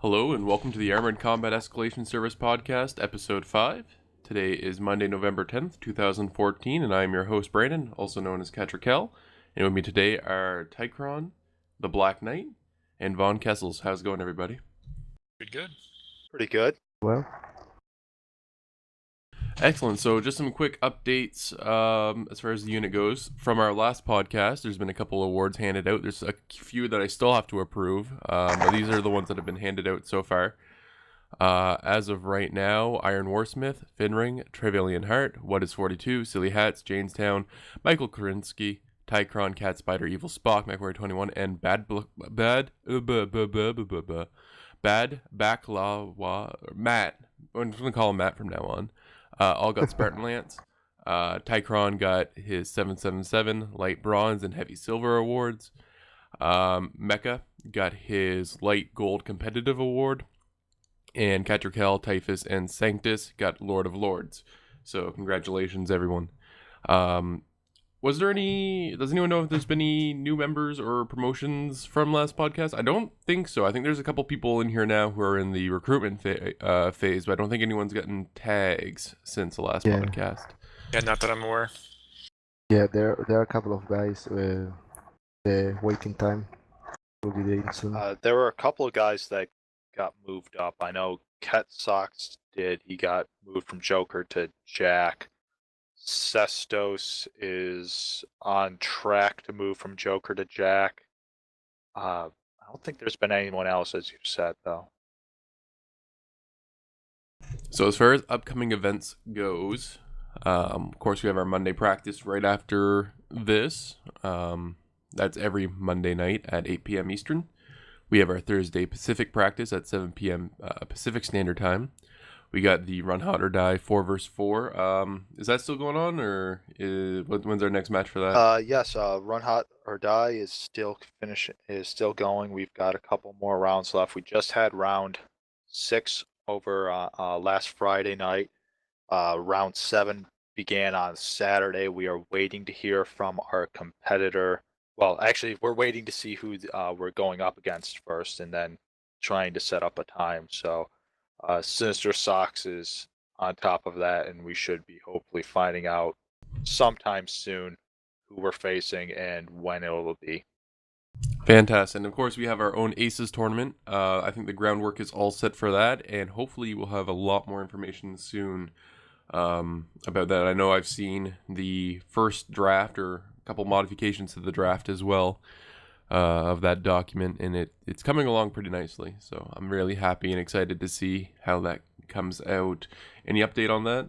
Hello and welcome to the Armored Combat Escalation Service Podcast, Episode 5. Today is Monday, November 10th, 2014, and I am your host, Brandon, also known as Cattra, Kell. And with me today are Tychron, the Black Knight, and Von Kessels. How's it going, everybody? Good. Pretty good. Well, Excellent. So just some quick updates as far as the unit goes. From our last podcast, there's been a couple awards handed out. There's a few that I still have to approve, but these are the ones that have been handed out so far. As of right now, Iron Warsmith, Finring, Trevelyan Heart, What is 42, Silly Hats, Janestown, Michael Korinsky, Tychron, Cat Spider, Evil Spock, McWarrior 21, and Bad Backlawa, Matt. I'm just going to call him Matt from now on. All got Spartan Lance. Tychron got his 777 Light Bronze and Heavy Silver awards. Mecha got his Light Gold Competitive Award. And Cattra, Kell, Typhus, and Sanctus got Lord of Lords. So congratulations, everyone. Does anyone know if there's been any new members or promotions from last podcast? I don't think so. I think there's a couple people in here now who are in the recruitment phase, but I don't think anyone's gotten tags since the last podcast. Yeah, not that I'm aware. yeah, there are a couple of guys. The waiting time will be there soon. There were a couple of guys that got moved up. I know Ket Sox did. He got moved from Joker to Jack. Sestos is on track to move from Joker to Jack. I don't think there's been anyone else, as you said, though. So as far as upcoming events goes, of course we have our Monday practice right after this. That's every Monday night at 8 p.m. Eastern. We have our Thursday Pacific practice at 7 p.m. Pacific Standard Time. We got the Run Hot or Die 4v4. Is that still going on, or when's our next match for that? Yes, Run Hot or Die is still going. We've got a couple more rounds left. We just had round 6 over last Friday night. Round 7 began on Saturday. We are waiting to hear from our competitor. Well, actually, we're waiting to see who we're going up against first, and then trying to set up a time. So Sinister Sox is on top of that, and we should be hopefully finding out sometime soon who we're facing and when it will be. Fantastic. And of course, we have our own ACES tournament. I think the groundwork is all set for that, and hopefully we'll have a lot more information soon about that. I know I've seen the first draft or a couple modifications to the draft as well of that document, and it's coming along pretty nicely. So I'm really happy and excited to see how that comes out. Any update on that?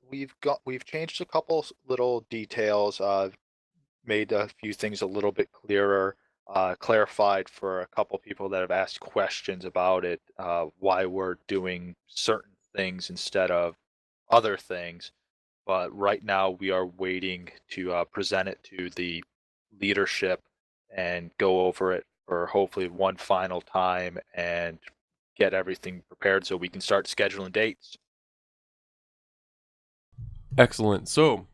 We've changed a couple little details, made a few things a little bit clearer, clarified for a couple people that have asked questions about it, why we're doing certain things instead of other things. But right now we are waiting to present it to the leadership and go over it for hopefully one final time and get everything prepared so we can start scheduling dates. Excellent. So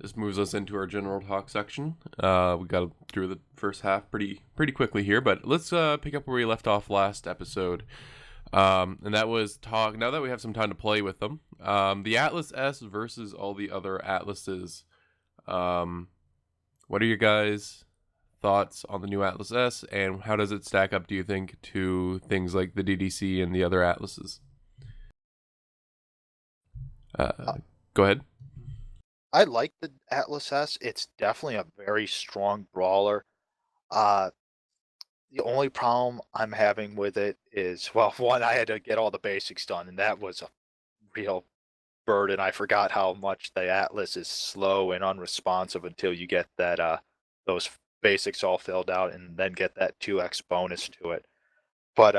this moves us into our general talk section. We got through the first half pretty quickly here, but let's pick up where we left off last episode. And that was talk. Now that we have some time to play with them, the Atlas S versus all the other Atlases. What are your guys' thoughts on the new Atlas S, and how does it stack up, do you think, to things like the DDC and the other Atlases? Go ahead. I like the Atlas S. It's definitely a very strong brawler. The only problem I'm having with it is, well, one, I had to get all the basics done, and that was a real burden. I forgot how much the Atlas is slow and unresponsive until you get that those basics all filled out and then get that 2x bonus to it. But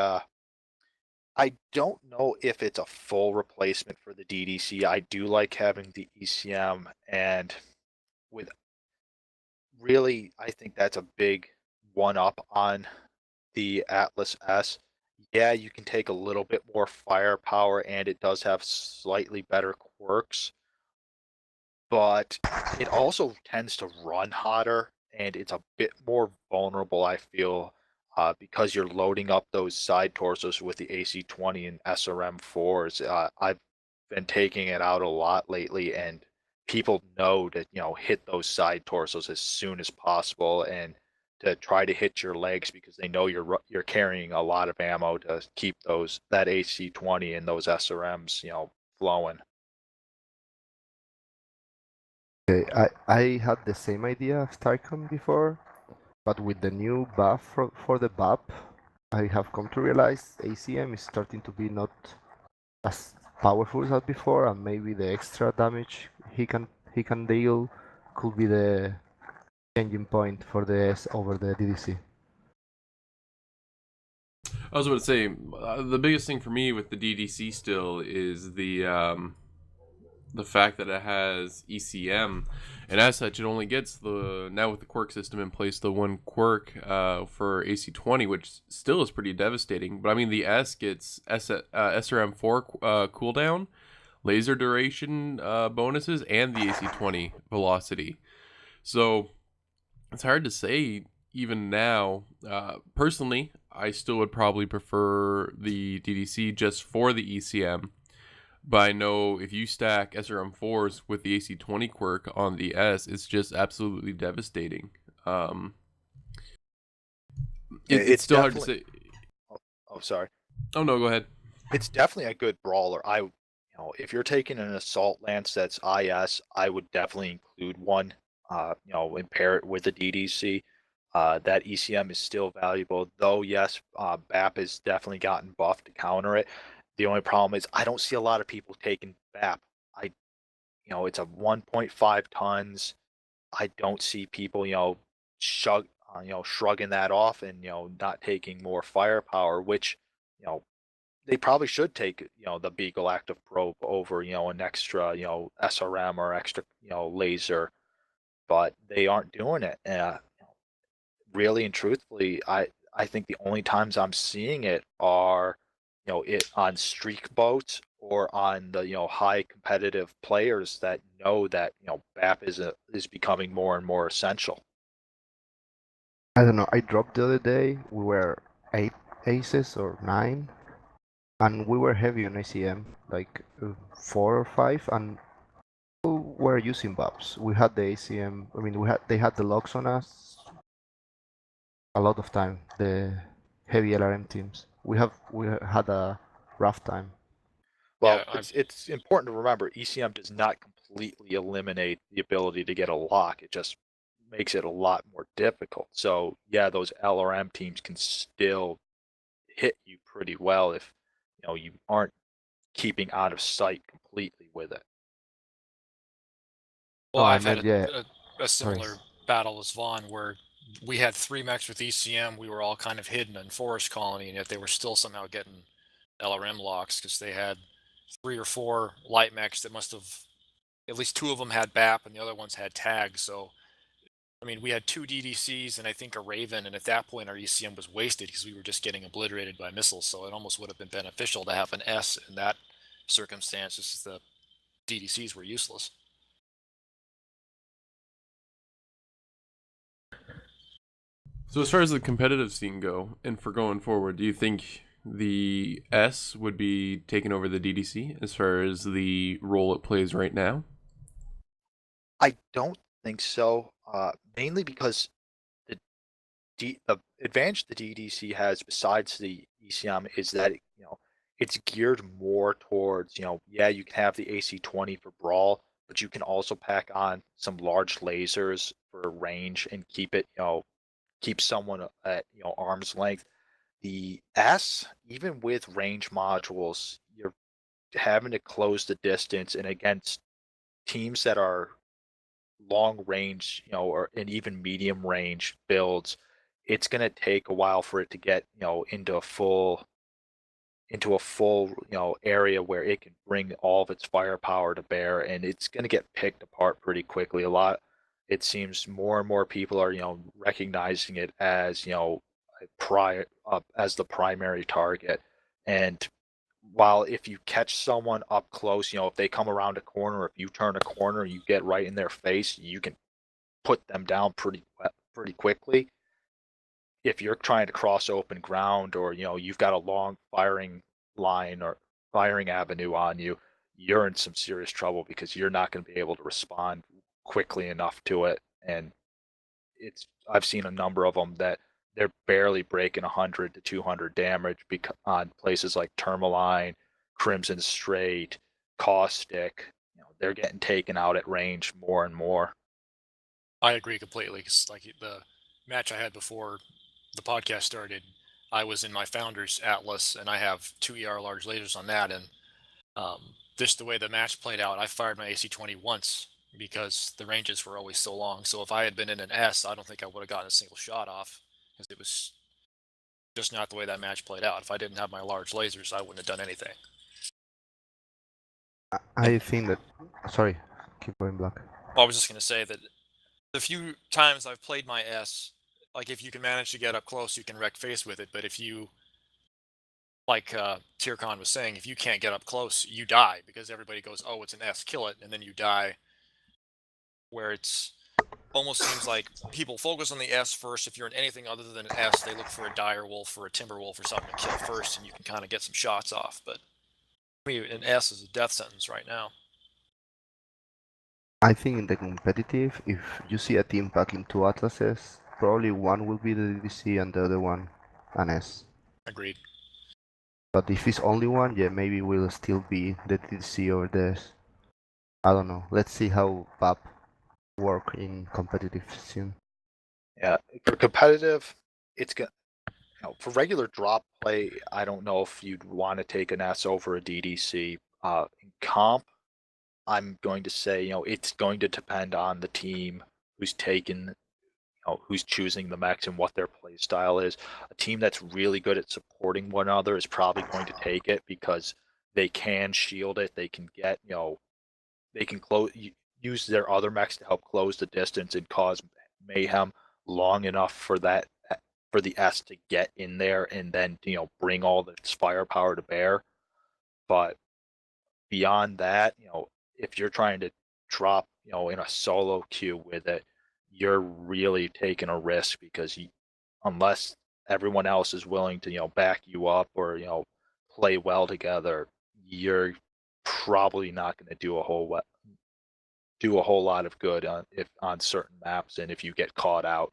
I don't know if it's a full replacement for the DDC. I do like having the ECM, and with really, I think that's a big one-up on the Atlas S. Yeah, you can take a little bit more firepower, and it does have slightly better quirks, but it also tends to run hotter, and it's a bit more vulnerable, I feel, because you're loading up those side torsos with the AC-20 and SRM-4s. I've been taking it out a lot lately, and people know to hit those side torsos as soon as possible, and to try to hit your legs because they know you're carrying a lot of ammo to keep that AC-20 and those SRMs flowing. Okay, I had the same idea of Tycoon before, but with the new buff for the BAP, I have come to realize ACM is starting to be not as powerful as before, and maybe the extra damage he can deal could be the changing point for the S over the DDC. I was about to say the biggest thing for me with the DDC still is the fact that it has ECM, and as such, it only gets now with the quirk system in place, the one quirk for AC-20, which still is pretty devastating. But I mean, the S gets SRM-4 cooldown, laser duration bonuses, and the AC-20 velocity. So it's hard to say even now. Personally, I still would probably prefer the DDC just for the ECM. But I know if you stack SRM4s with the AC-20 quirk on the S, it's just absolutely devastating. It's still hard to say. Oh, sorry. Oh no, go ahead. It's definitely a good brawler. If you're taking an assault lance that's IS, I would definitely include one. And pair it with the DDC. That ECM is still valuable, though. Yes, BAP has definitely gotten buffed to counter it. The only problem is I don't see a lot of people taking BAP. It's a 1.5 tons. I don't see people, shrugging that off and not taking more firepower, which you know they probably should take the Beagle Active Probe over an extra SRM or extra laser, but they aren't doing it. Really and truthfully, I think the only times I'm seeing it are it on streak boats or on the high competitive players that know that BAP is becoming more and more essential. I don't know. I dropped the other day. We were 8 aces or 9, and we were heavy on ACM, like 4 or 5, and we were using buffs. We had the ACM. I mean, they had the locks on us a lot of time. The heavy LRM teams. We had a rough time. Well, Yeah, it's important to remember ECM does not completely eliminate the ability to get a lock. It just makes it a lot more difficult. So yeah, those LRM teams can still hit you pretty well if you aren't keeping out of sight completely with it. well, No, I I've had meant yeah. a Sorry. similar battle as Vaughn where we had 3 mechs with ECM. We were all kind of hidden in Forest Colony, and yet they were still somehow getting LRM locks because they had 3 or 4 light mechs that must have, at least 2 of them had BAP and the other ones had tags. So, I mean, we had 2 DDCs and I think a Raven, and at that point our ECM was wasted because we were just getting obliterated by missiles. So it almost would have been beneficial to have an S in that circumstance, just the DDCs were useless. So as far as the competitive scene go, and for going forward, do you think the S would be taking over the DDC as far as the role it plays right now? I don't think so. Mainly because the advantage the DDC has besides the ECM is that it's geared more towards yeah, you can have the AC-20 for brawl, but you can also pack on some large lasers for range and keep someone at arm's length. The S, even with range modules, you're having to close the distance, and against teams that are long range, or and even medium range builds, it's going to take a while for it to get, into a full, area where it can bring all of its firepower to bear, and it's going to get picked apart pretty quickly. It seems more and more people are, recognizing it as, as the primary target. And while if you catch someone up close, if they come around a corner, if you turn a corner, you get right in their face, you can put them down pretty quickly. if you're trying to cross open ground, or you've got a long firing line or firing avenue on you, you're in some serious trouble because you're not going to be able to respond quickly enough to it. And I've seen a number of them that they're barely breaking 100 to 200 damage on places like Tourmaline, Crimson Strait, Caustic. They're getting taken out at range more and more. I agree completely. 'Cause like the match I had before the podcast started, I was in my Founders Atlas, and I have 2 large lasers on that. And just the way the match played out, I fired my AC-20 once because the ranges were always so long. So if I had been in an S, I don't think I would have gotten a single shot off because it was just not the way that match played out. If I didn't have my large lasers, I wouldn't have done anything. I think that. Sorry, keep going, Black. I was just going to say that the few times I've played my S, like if you can manage to get up close, you can wreck face with it. But if you, like Tircon was saying, if you can't get up close, you die because everybody goes, "Oh, it's an S, kill it," and then you die. Where it's almost seems like people focus on the S first. If you're in anything other than an S, they look for a dire wolf or a timber wolf or something to kill first, and you can kind of get some shots off. But I mean, an S is a death sentence right now. I think in the competitive, if you see a team packing 2 atlases, probably one will be the DDC and the other one an S. Agreed. But if it's only one, yeah, maybe will still be the DDC or the S. I don't know. Let's see how PAP work in competitive soon. Yeah, for competitive, it's gonna. For regular drop play, I don't know if you'd want to take an S over a DDC. In comp, I'm going to say, it's going to depend on the team who's taken, who's choosing the mechs and what their play style is. A team that's really good at supporting one another is probably going to take it because they can shield it. They can get, they can use their other mechs to help close the distance and cause mayhem long enough for the S to get in there and then bring all its firepower to bear. But beyond that, if you're trying to drop in a solo queue with it, you're really taking a risk because unless everyone else is willing to back you up or play well together, you're probably not going to do a whole lot of good on certain maps, and if you get caught out.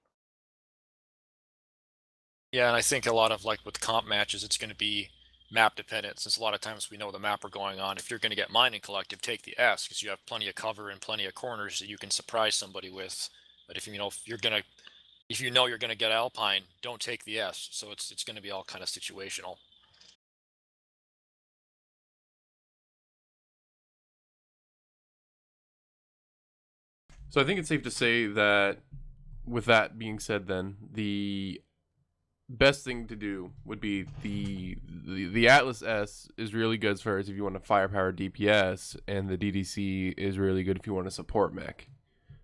Yeah, and I think a lot of like with comp matches, it's going to be map dependent. Since a lot of times we know the map are going on. If you're going to get mining collective, take the S because you have plenty of cover and plenty of corners that you can surprise somebody with. But if you're gonna, if you know you're going to get Alpine, don't take the S. So it's going to be all kind of situational. So I think it's safe to say that, with that being said, then the best thing to do would be the Atlas S is really good as far as if you want to firepower DPS, and the DDC is really good if you want to support mech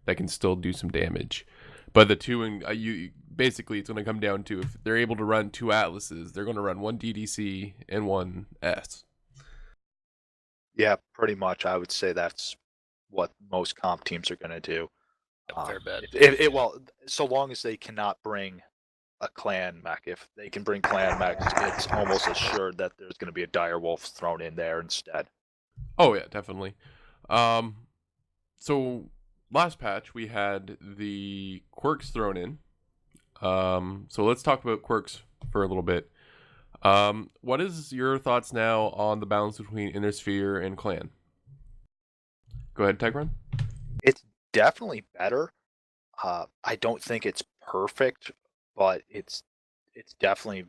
that can still do some damage. But the two, and you basically, it's going to come down to if they're able to run 2 Atlases, they're going to run 1 DDC and 1 S. Yeah, pretty much. I would say that's what most comp teams are going to do. Fair bet. Well, so long as they cannot bring a clan mech. If they can bring clan mechs, it's almost assured that there's going to be a dire wolf thrown in there instead. Oh yeah, definitely. So last patch we had the quirks thrown in. So let's talk about quirks for a little bit. What is your thoughts now on the balance between Inner Sphere and Clan? Go ahead, Tigran. It's definitely better. I don't think it's perfect, but it's definitely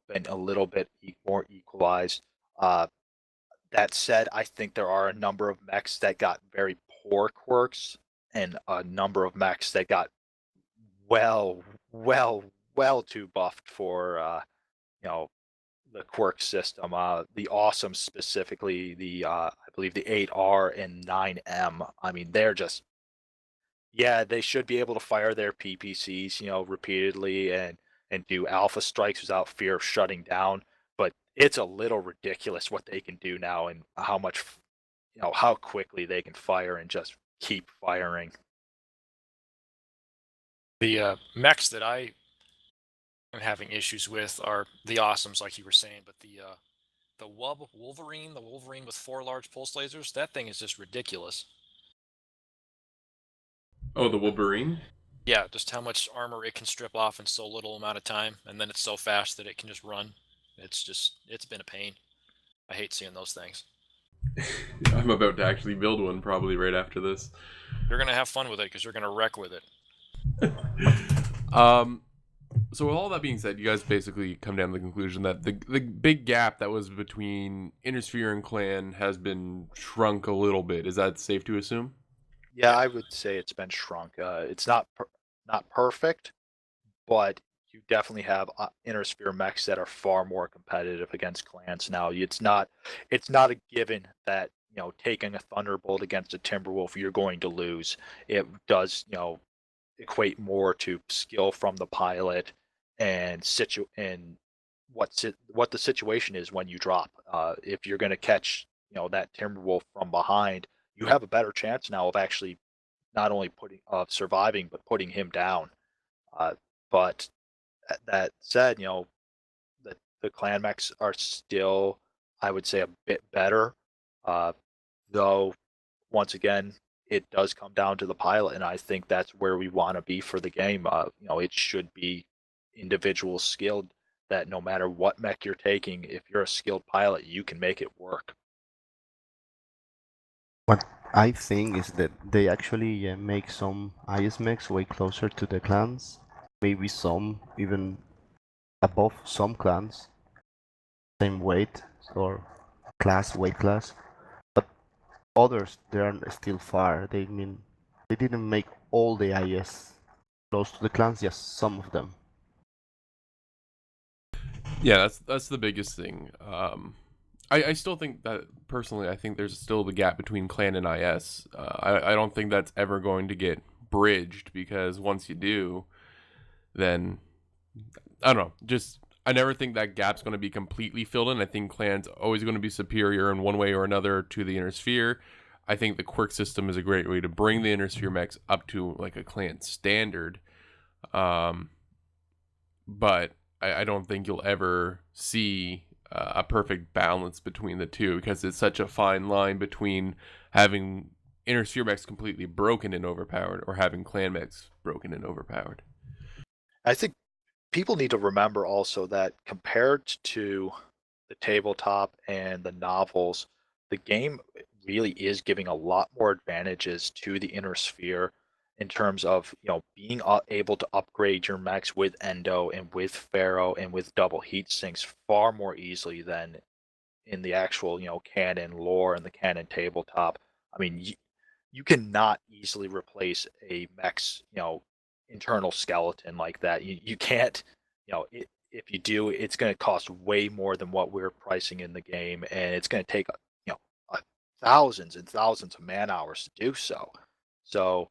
been a little bit more equalized. That said, I think there are a number of mechs that got very poor quirks, and a number of mechs that got well too buffed for the quirk system. The awesome, specifically the I believe the 8R and 9M. I mean, they're just, yeah, they should be able to fire their PPCs, repeatedly and do alpha strikes without fear of shutting down. But it's a little ridiculous what they can do now and how much, how quickly they can fire and just keep firing. The mechs that I I'm having issues with are the awesomes, like you were saying, but the Wolverine, the Wolverine with 4 large pulse lasers, that thing is just ridiculous. Oh, the Wolverine? Yeah, just how much armor it can strip off in so little amount of time, and then it's so fast that it can just run. It's been a pain. I hate seeing those things. I'm about to actually build one probably right after this. You're gonna have fun with it because you're gonna wreck with it. So with all that being said, you guys basically come down to the conclusion that the big gap that was between Intersphere and Clan has been shrunk a little bit. Is that safe to assume? Yeah, I would say it's been shrunk. It's not perfect, but you definitely have Intersphere mechs that are far more competitive against clans now. It's not a given that taking a Thunderbolt against a Timberwolf you're going to lose. It does equate more to skill from the pilot and what the situation is when you drop. If you're going to catch that Timberwolf from behind, you have a better chance now of actually not only surviving but putting him down. But that said, the clan mechs are still, I would say, a bit better. Uh, though, once again, it does come down to the pilot, and I think that's where we want to be for the game. It should be individual skilled. That no matter what mech you're taking, if you're a skilled pilot, you can make it work. What I think is that they actually make some IS mechs way closer to the clans. Maybe some even above some clans. Same weight or weight class. But others, they are still far. They didn't make all the IS close to the clans, just some of them. Yeah, that's the biggest thing. I still think that personally, I think there's still the gap between Clan and IS. I don't think that's ever going to get bridged because once you do, then I don't know. Just I never think that gap's going to be completely filled in. I think Clan's always going to be superior in one way or another to the Inner Sphere. I think the quirk system is a great way to bring the Inner Sphere mechs up to like a Clan standard. But I don't think you'll ever see a perfect balance between the two because it's such a fine line between having Inner Sphere mechs completely broken and overpowered or having Clan mechs broken and overpowered. I think people need to remember also that compared to the tabletop and the novels, the game really is giving a lot more advantages to the Inner Sphere in terms of being able to upgrade your mechs with Endo and with Pharaoh and with double heat sinks far more easily than in the actual canon lore and the canon tabletop. I mean, you cannot easily replace a mech's internal skeleton like that. You can't if you do, it's going to cost way more than what we're pricing in the game, and it's going to take thousands and thousands of man hours to do so. So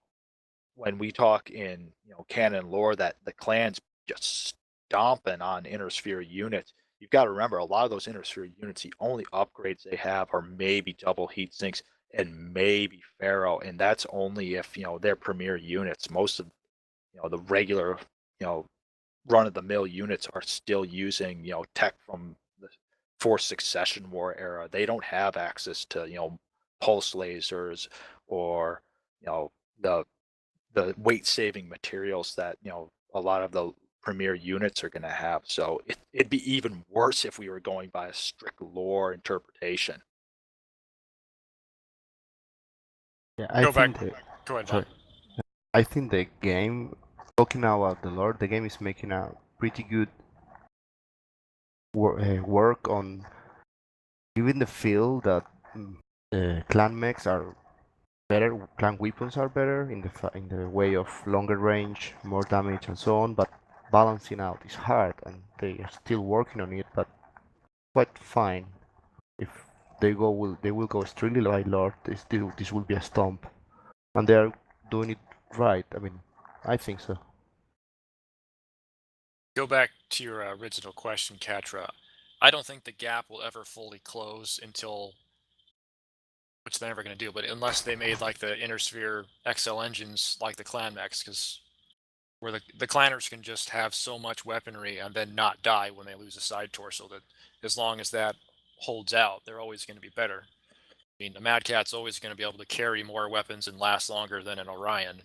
when we talk in canon lore that the clan's just stomping on Inner Sphere units, you've got to remember a lot of those Inner Sphere units, the only upgrades they have are maybe double heat sinks and maybe Pharaoh, and that's only if they're premier units. Most of the regular run of the mill units are still using tech from the Forced Succession War era. They don't have access to pulse lasers or the weight saving materials that a lot of the premier units are going to have. So it'd be even worse if we were going by a strict lore interpretation. Yeah, I Go back. think the, Go ahead, sorry. Vaughn. I think the game, talking now about the lore, the game is making a pretty good work on giving the feel that clan mechs are better, clan weapons are better in the way of longer range, more damage, and so on. But balancing out is hard, and they are still working on it. But quite fine. If they will go strictly by lore, this will be a stomp, and they are doing it right. I mean, I think so. Go back to your original question, Cattra. I don't think the gap will ever fully close until, which they're never going to do, but unless they made like the Inner Sphere XL engines like the Clan mechs, because where the clanners can just have so much weaponry and then not die when they lose a side torso. That as long as that holds out, they're always going to be better. I mean, the Mad Cat's always going to be able to carry more weapons and last longer than an Orion.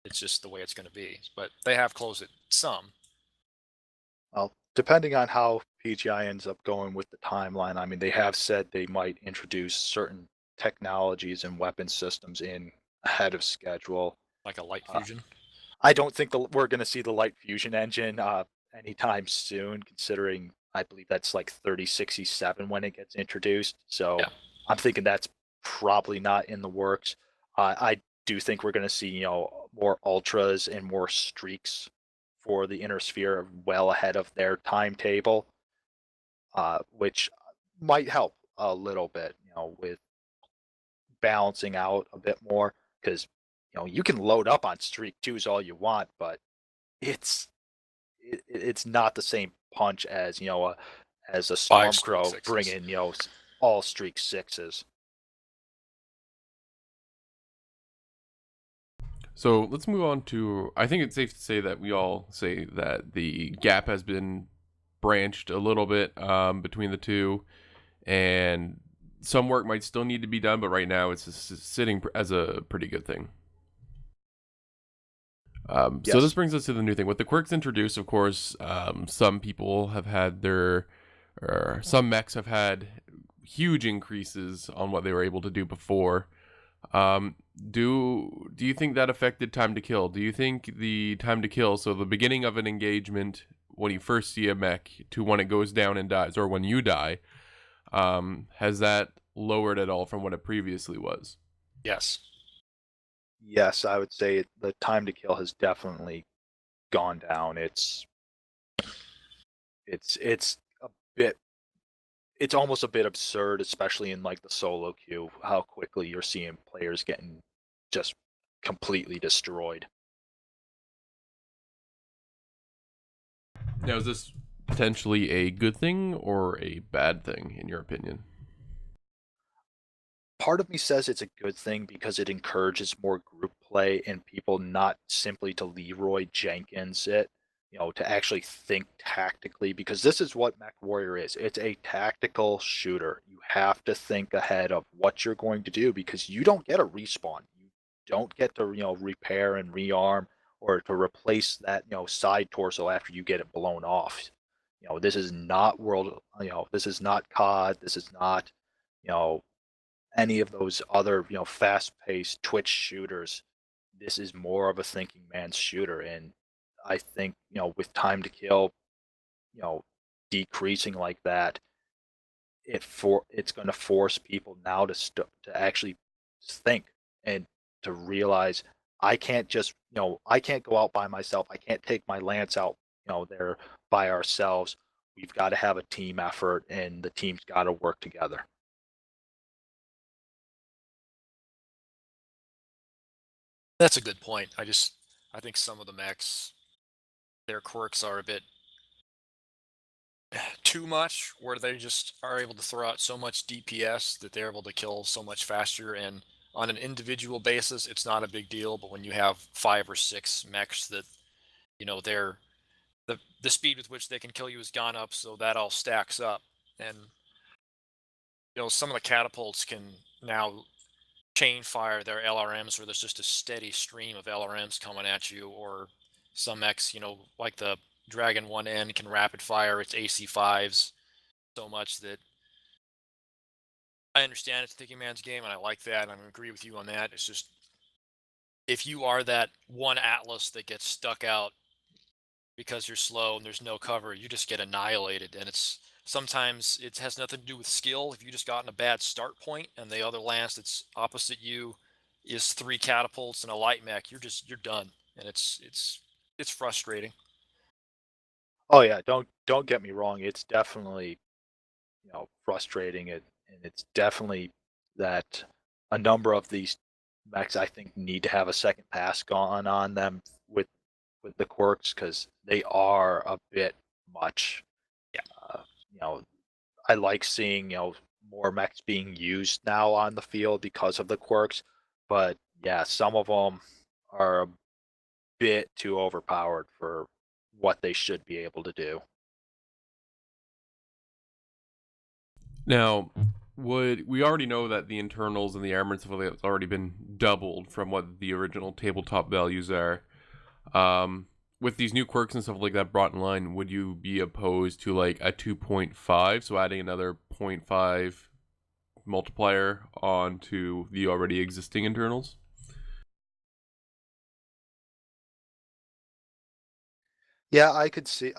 It's just the way it's going to be. But they have closed it some. Well, depending on how PGI ends up going with the timeline, I mean, they have said they might introduce certain technologies and weapon systems in ahead of schedule. Like a light fusion. I don't think we're going to see the light fusion engine anytime soon, considering I believe that's like 3067 when it gets introduced. So Yeah. I'm thinking that's probably not in the works. I do think we're going to see, more ultras and more streaks for the inner sphere well ahead of their timetable, which might help a little bit, with balancing out a bit more because you can load up on streak twos all you want, but it's it's not the same punch as as a 5 streak Stormcrow sixes. bringing all streak sixes. So let's move on to, I think it's safe to say that we all say that the gap has been branched a little bit between the two, and some work might still need to be done, but right now it's sitting as a pretty good thing. So Yes. this brings us to the new thing. With the quirks introduced, of course, some people have had some mechs have had huge increases on what they were able to do before. Do you think that affected time to kill? Do you think the time to kill, so the beginning of an engagement when you first see a mech to when it goes down and dies, or when you die, has that lowered at all from what it previously was? Yes. Yes, I would say the time to kill has definitely gone down. It's a bit it's almost a bit absurd, especially in like the solo queue, how quickly you're seeing players getting just completely destroyed. Now, is this potentially a good thing or a bad thing, in your opinion? Part of me says it's a good thing because it encourages more group play and people not simply to Leroy Jenkins it, to actually think tactically, because this is what Mech Warrior is. It's a tactical shooter. You have to think ahead of what you're going to do because you don't get a respawn. You don't get to, repair and rearm or to replace that, side torso after you get it blown off. This is not this is not COD. This is not, you know, any of those other, fast-paced Twitch shooters. This is more of a thinking man's shooter, and I think, with time to kill, you know, decreasing like that, it's going to force people now to actually think and to realize I can't just, I can't go out by myself. I can't take my lance out, there by ourselves. We've got to have a team effort, and the team's got to work together. That's a good point. I think some of the mechs, their quirks are a bit too much, where they just are able to throw out so much DPS that they're able to kill so much faster. And on an individual basis, it's not a big deal. But when you have 5 or 6 mechs that, they're the speed with which they can kill you has gone up, so that all stacks up. And some of the catapults can now chain fire their LRMs, where there's just a steady stream of LRMs coming at you, or some X, like the Dragon 1N can rapid fire its AC5s so much that I understand it's a thinking man's game, and I like that, and I agree with you on that. It's just, if you are that one Atlas that gets stuck out because you're slow and there's no cover, you just get annihilated. And sometimes it has nothing to do with skill. If you just gotten a bad start point and the other lance that's opposite you is 3 catapults and a light mech, you're done. And it's frustrating. Oh yeah, don't get me wrong. It's definitely, frustrating it, and it's definitely that a number of these mechs I think need to have a second pass gone on them with the quirks because they are a bit much. Yeah. I like seeing, more mechs being used now on the field because of the quirks, but yeah, some of them are bit too overpowered for what they should be able to do. Now, we already know that the internals and the armor and stuff like that's already been doubled from what the original tabletop values are. With these new quirks and stuff like that brought in line, would you be opposed to like a 2.5, so adding another 0.5 multiplier onto the already existing internals? Yeah, I could see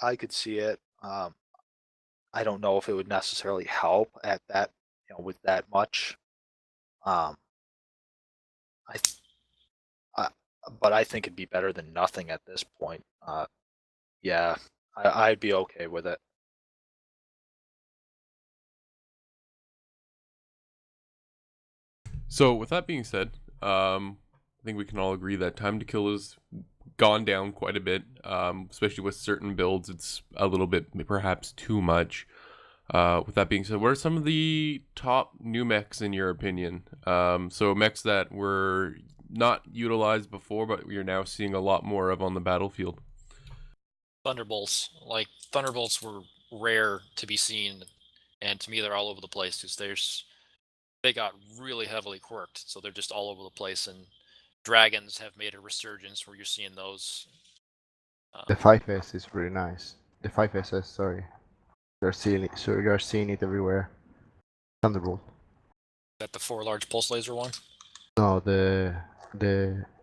it. I don't know if it would necessarily help at that, with that much. Um, I, th- I but I think it'd be better than nothing at this point. Yeah, I'd be okay with it. So, with that being said, I think we can all agree that time to kill has gone down quite a bit, especially with certain builds. It's a little bit, perhaps, too much. With that being said, what are some of the top new mechs in your opinion? So mechs that were not utilized before, but we are now seeing a lot more of on the battlefield. Thunderbolts. Like Thunderbolts were rare to be seen, and to me they're all over the place because they got really heavily quirked, so they're just all over the place. And dragons have made a resurgence where you're seeing those. The 5S is really nice. The 5SS, sorry. You're seeing it, so you're seeing it everywhere. Thunderbolt. That the 4 large pulse laser one. No, the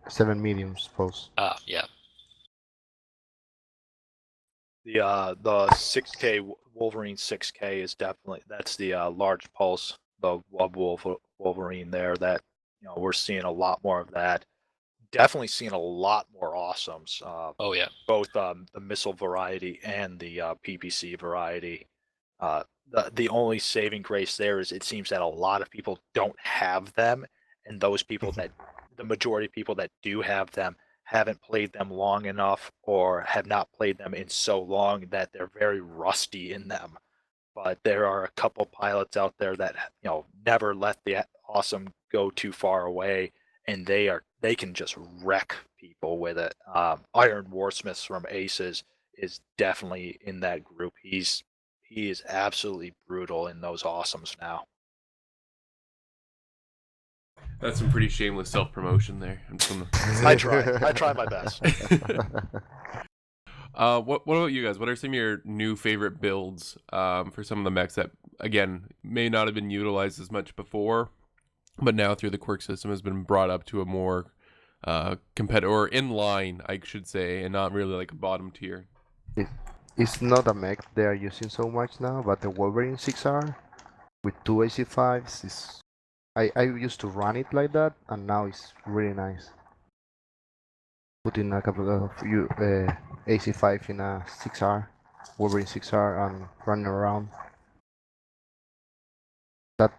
7 mediums pulse. Yeah. The 6K Wolverine 6K is that's the large pulse, the Wolverine there. That we're seeing a lot more of that. Definitely seeing a lot more awesomes. Oh yeah. Both the missile variety and the PPC variety. The only saving grace there is it seems that a lot of people don't have them, and those people that the majority of people that do have them haven't played them long enough or have not played them in so long that they're very rusty in them. But there are a couple pilots out there that never let the awesome go too far away, and they can just wreck people with it. Iron Warsmiths from ACES is definitely in that group. He is absolutely brutal in those awesomes now. That's some pretty shameless self-promotion there. I'm just gonna... I try my best. What about you guys? What are some of your new favorite builds for some of the mechs that, again, may not have been utilized as much before, but now through the quirk system has been brought up to a more competitive, or in line, I should say, and not really like a bottom tier? It's not a mech they are using so much now, but the Wolverine 6R with 2 AC5s is... I used to run it like that, and now it's really nice. Putting a couple of AC5 in a 6R, Wolverine 6R, and running around. That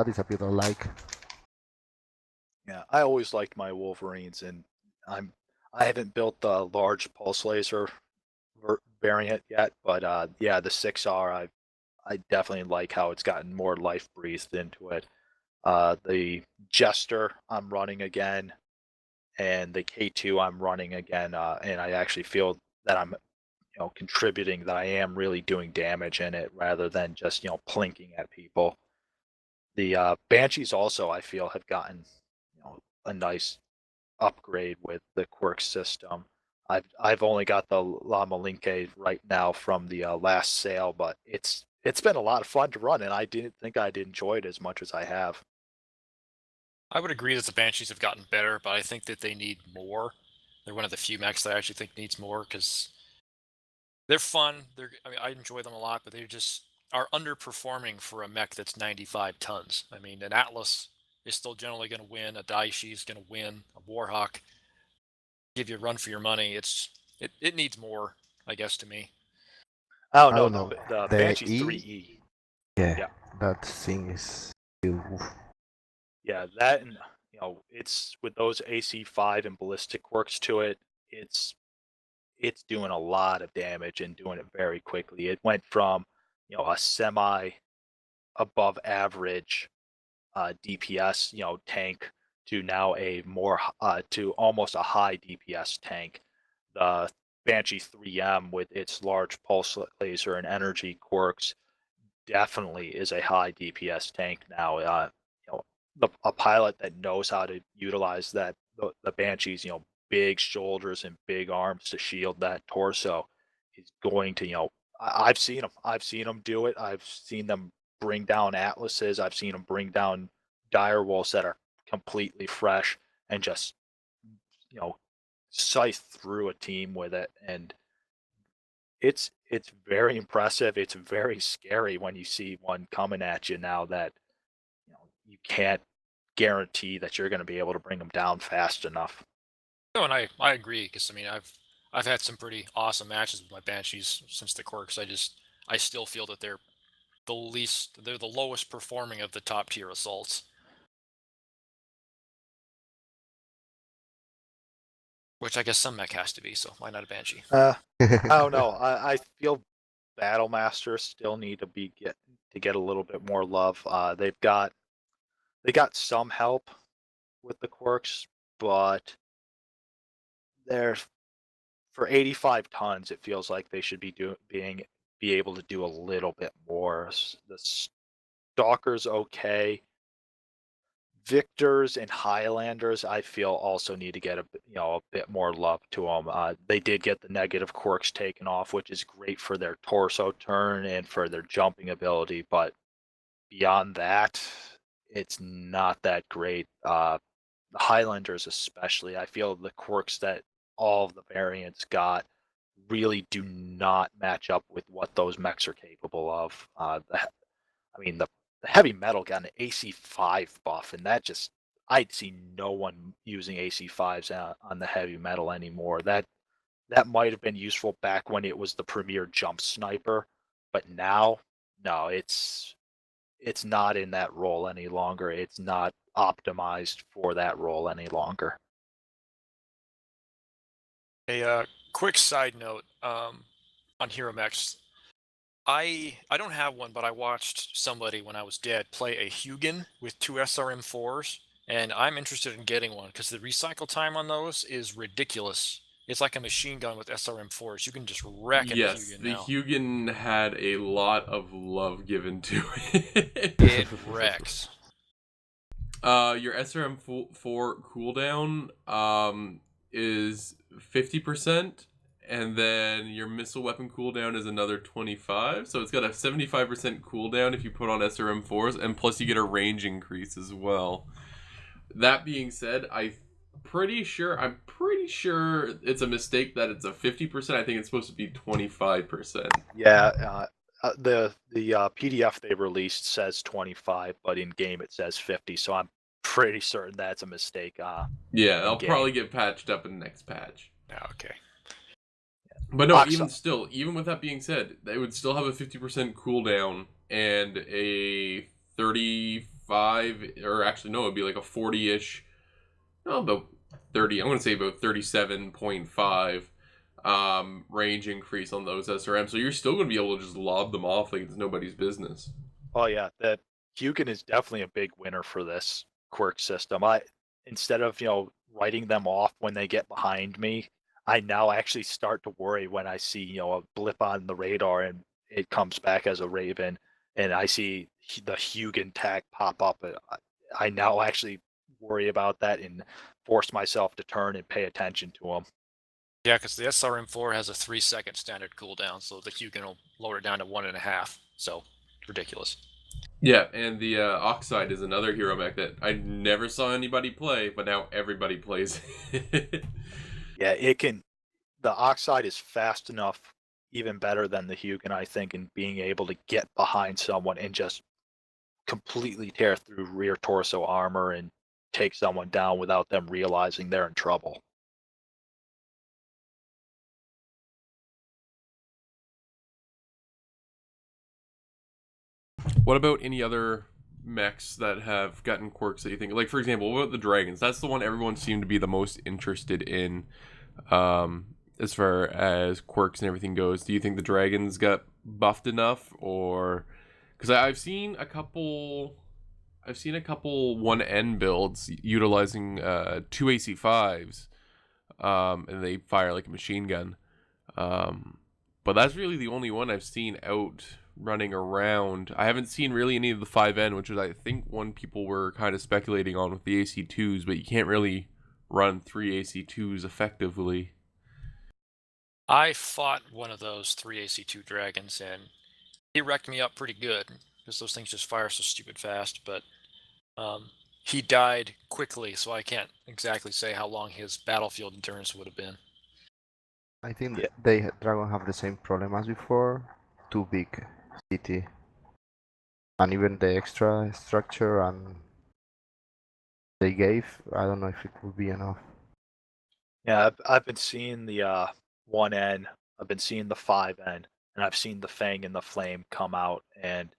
is a build I like. Yeah, I always liked my Wolverines, and I haven't built the large pulse laser variant yet, but yeah, the 6R I definitely like how it's gotten more life breathed into it. The Jester I'm running again, and the K2 I'm running again, and I actually feel that I'm contributing, that I am really doing damage in it rather than just plinking at people. The Banshees also I feel have gotten a nice upgrade with the quirk system. I've only got the La Malinke right now from the last sale, but it's been a lot of fun to run, and I didn't think I'd enjoy it as much as I have. I would agree that the Banshees have gotten better, but I think that they need more. They're one of the few mechs that I actually think needs more because they're fun. I mean, I enjoy them a lot, but they just are underperforming for a mech that's 95 tons. I mean, an Atlas is still generally going to win. A Daishi is going to win. A Warhawk give you a run for your money. It needs more, I guess, to me. Oh I no, don't know. the The Banshee's E? 3E. Yeah, Yeah. that thing is... Yeah, that, and it's with those AC5 and ballistic quirks to it. It's doing a lot of damage and doing it very quickly. It went from a semi above average DPS tank to now a more to almost a high DPS tank. the Banshee 3M with its large pulse laser and energy quirks definitely is a high DPS tank now. A pilot that knows how to utilize the Banshee's big shoulders and big arms to shield that torso is going to I've seen them. I've seen them do it. I've seen them bring down Atlases. I've seen them bring down direwolves that are completely fresh and just scythe through a team with it. And it's very impressive. It's very scary when you see one coming at you now that you can't guarantee that you're going to be able to bring them down fast enough. No, and I agree, because I mean I've had some pretty awesome matches with my Banshees since the quirks. I still feel that they're the lowest performing of the top tier assaults. Which I guess some mech has to be, so why not a Banshee? I don't know. I feel Battle Masters still need to get a little bit more love. They got some help with the quirks, but they're for 85 tons. It feels like they should be able to do a little bit more. The Stalker's okay. Victors and Highlanders, I feel, also need to get a bit more love to them. They did get the negative quirks taken off, which is great for their torso turn and for their jumping ability. But beyond that, it's not that great. The Highlanders, especially, I feel the quirks that all of the variants got really do not match up with what those mechs are capable of. The heavy metal got an AC5 buff, and I'd see no one using AC5s on the heavy metal anymore. That might have been useful back when it was the premier jump sniper, but now, no, it's not in that role any longer. It's not optimized for that role any longer. A quick side note on Hero Mechs. I don't have one, but I watched somebody when I was dead play a Hugin with 2 SRM4s, and I'm interested in getting one because the recycle time on those is ridiculous. It's like a machine gun with SRM4s. You can just wreck a Yes, Hugin the now. Hugin had a lot of love given to it. It wrecks. Your SRM4 cooldown is 50%, and then your missile weapon cooldown is another 25. So it's got a 75% cooldown if you put on SRM4s, and plus you get a range increase as well. That being said, I'm pretty sure it's a mistake that it's a 50%. I think it's supposed to be 25%. Yeah, the PDF they released says 25, but in game it says 50. So I'm pretty certain that's a mistake. Yeah, they'll probably get patched up in the next patch. Oh, okay. But no, even with that being said, they would still have a 50% cooldown and a 35, or actually no, it'd be like a 40-ish, no, about 30, I'm going to say about 37.5 range increase on those SRM. So you're still going to be able to just lob them off like it's nobody's business. Oh yeah, that Hugin is definitely a big winner for this quirk system. Instead of writing them off when they get behind me, I now actually start to worry when I see a blip on the radar and it comes back as a Raven, and I see the Hugin tag pop up. I now actually worry about that and force myself to turn and pay attention to them. Yeah, because the SRM4 has a 3-second standard cooldown, so the Hugin will lower it down to 1.5. So ridiculous. Yeah, and the Oxide is another hero mech that I never saw anybody play, but now everybody plays it. Yeah, it can. The Oxide is fast enough, even better than the Hugin, I think, in being able to get behind someone and just completely tear through rear torso armor and take someone down without them realizing they're in trouble. What about any other mechs that have gotten quirks that you think, like for example, what about the dragons? That's the one everyone seemed to be the most interested in, as far as quirks and everything goes. Do you think the dragons got buffed enough, or because I've seen a couple 1N builds utilizing 2 AC5s and they fire like a machine gun. But that's really the only one I've seen out running around. I haven't seen really any of the 5N, which is I think one people were kind of speculating on with the AC2s, but you can't really run 3 AC2s effectively. I fought one of those 3 AC2 dragons, and he wrecked me up pretty good because those things just fire so stupid fast. But he died quickly, so I can't exactly say how long his battlefield endurance would have been. I think Yeah. Dragon have the same problem as before. Too big city. And even the extra structure and they gave, I don't know if it would be enough. Yeah, I've been seeing the 1N, I've been seeing the 5N, and I've seen the Fang and the Flame come out, and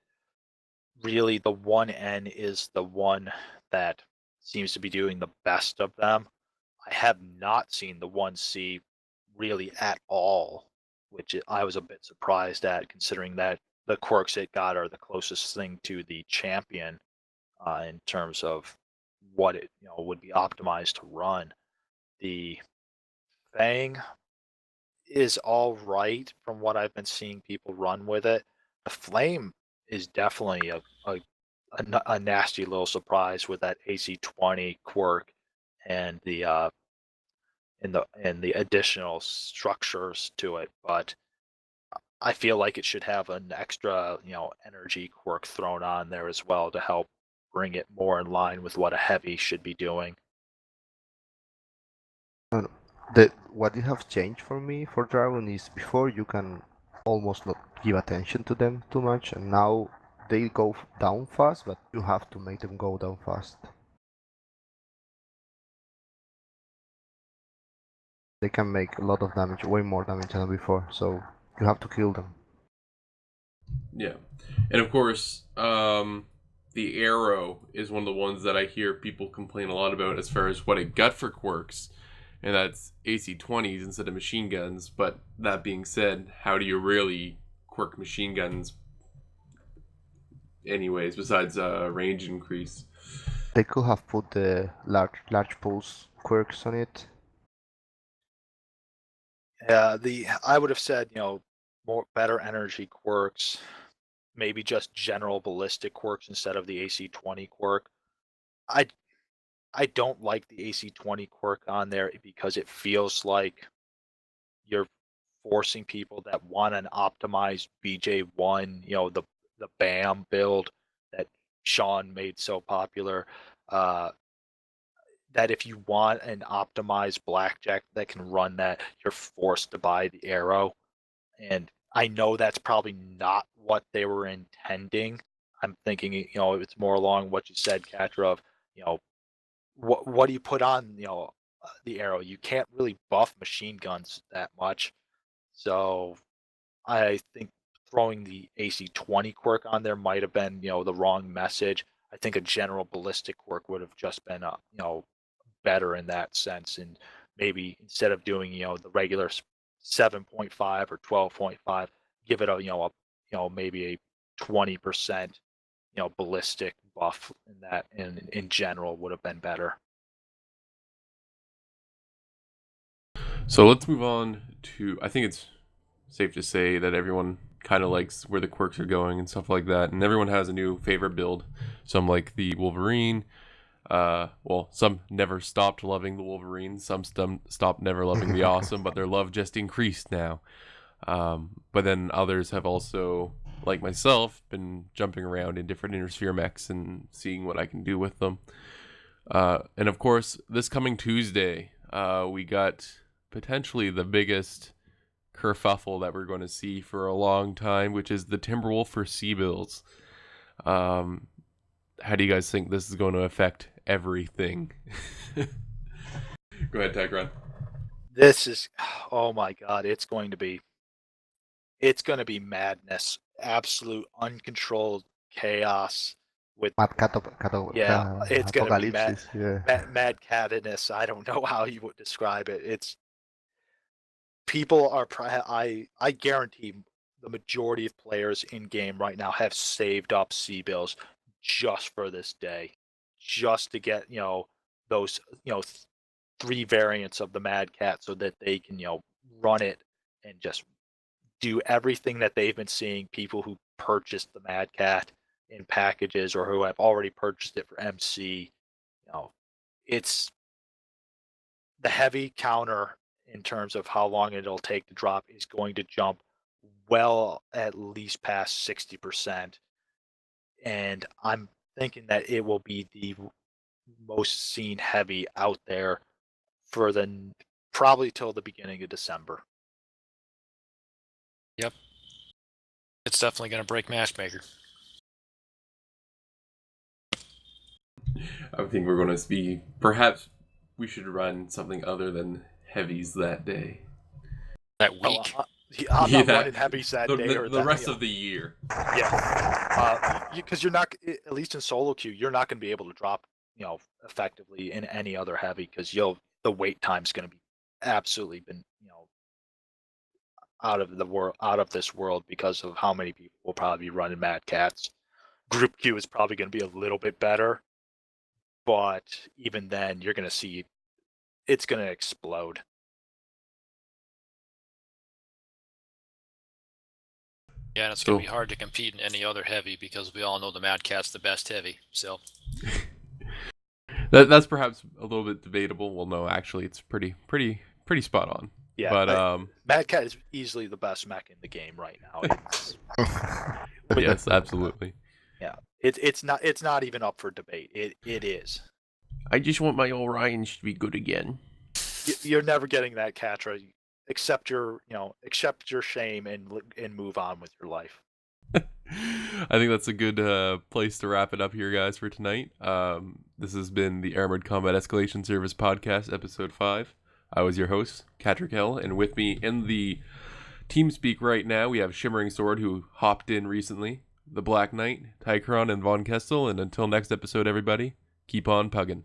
really the 1N is the one that seems to be doing the best of them. I have not seen the 1C really at all, which I was a bit surprised at, considering that the quirks it got are the closest thing to the champion in terms of what it would be optimized to run. The Fang is all right from what I've been seeing people run with it. The Flame is definitely a nasty little surprise with that AC20 quirk and the and the additional structures to it, but I feel like it should have an extra, energy quirk thrown on there as well to help bring it more in line with what a heavy should be doing. What you have changed for me for Dragon is before you can almost not give attention to them too much, and now they go down fast, but you have to make them go down fast. They can make a lot of damage, way more damage than before, so you have to kill them. Yeah. And of course, the arrow is one of the ones that I hear people complain a lot about as far as what it got for quirks, and that's AC20s instead of machine guns. But that being said, how do you really quirk machine guns anyways, besides range increase? They could have put the large pulse quirks on it. Yeah, I would have said, more better energy quirks, maybe just general ballistic quirks instead of the AC20 quirk. I I don't like the AC20 quirk on there because it feels like you're forcing people that want an optimized BJ1, the BAM build that Sean made so popular. Uh, that if you want an optimized blackjack that can run that, you're forced to buy the arrow. And I know that's probably not what they were intending. I'm thinking, it's more along what you said, Cattra, of, what do you put on, the arrow? You can't really buff machine guns that much. So I think throwing the AC20 quirk on there might have been, the wrong message. I think a general ballistic quirk would have just been, better in that sense. And maybe instead of doing, the regular 7.5 or 12.5, give it maybe a 20%, ballistic buff in that in general would have been better. So let's move on to. I think it's safe to say that everyone kind of likes where the quirks are going and stuff like that, and everyone has a new favorite build. Some like the Wolverine. Well, some never stopped loving the Wolverine. Some stopped never loving the Awesome, but their love just increased now. But then others have also, like myself, been jumping around in different Intersphere mechs and seeing what I can do with them. And of course, this coming Tuesday, we got potentially the biggest kerfuffle that we're going to see for a long time, which is the Timberwolf for C-Bills. How do you guys think this is going to affect everything? Go ahead, Tagron. This is, oh my God, it's going to be madness, absolute uncontrolled chaos with, yeah, it's going to be mad catness. I don't know how you would describe it. It's people are, I guarantee the majority of players in game right now have saved up C-Bills just for this day, just to get, those, 3 variants of the Mad Cat so that they can, run it and just do everything that they've been seeing people who purchased the Mad Cat in packages or who have already purchased it for MC. It's the heavy counter in terms of how long it'll take to drop is going to jump well at least past 60%. And I'm thinking that it will be the most seen heavy out there for probably till the beginning of December. Yep. It's definitely going to break Matchmaker. I think we're going to be, perhaps we should run something other than heavies that day. That week. I'm not running heavies that day or the rest of the year. Yeah, because you're not, at least in solo queue, you're not going to be able to drop, effectively in any other heavy because the wait time's going to be absolutely been, out of this world because of how many people will probably be running Mad Cats. Group queue is probably going to be a little bit better, but even then, you're going to see it's going to explode. Yeah, and it's going to be hard to compete in any other heavy because we all know the Mad Cat's the best heavy. So that's perhaps a little bit debatable. Well, no, actually, it's pretty spot on. Yeah, but Mad Cat is easily the best mech in the game right now. Yes, absolutely. Yeah, it's not even up for debate. It is. I just want my Orions to be good again. You're never getting that Cattra. Accept your shame and move on with your life. I think that's a good place to wrap it up here, guys, for tonight. This has been the Armored Combat Escalation Service Podcast, Episode 5. I was your host, Cattra Kell, and with me in the TeamSpeak right now, we have Shimmering Sword, who hopped in recently, the Black Knight, Tychron, and Von Kestel, and until next episode, everybody, keep on pugging.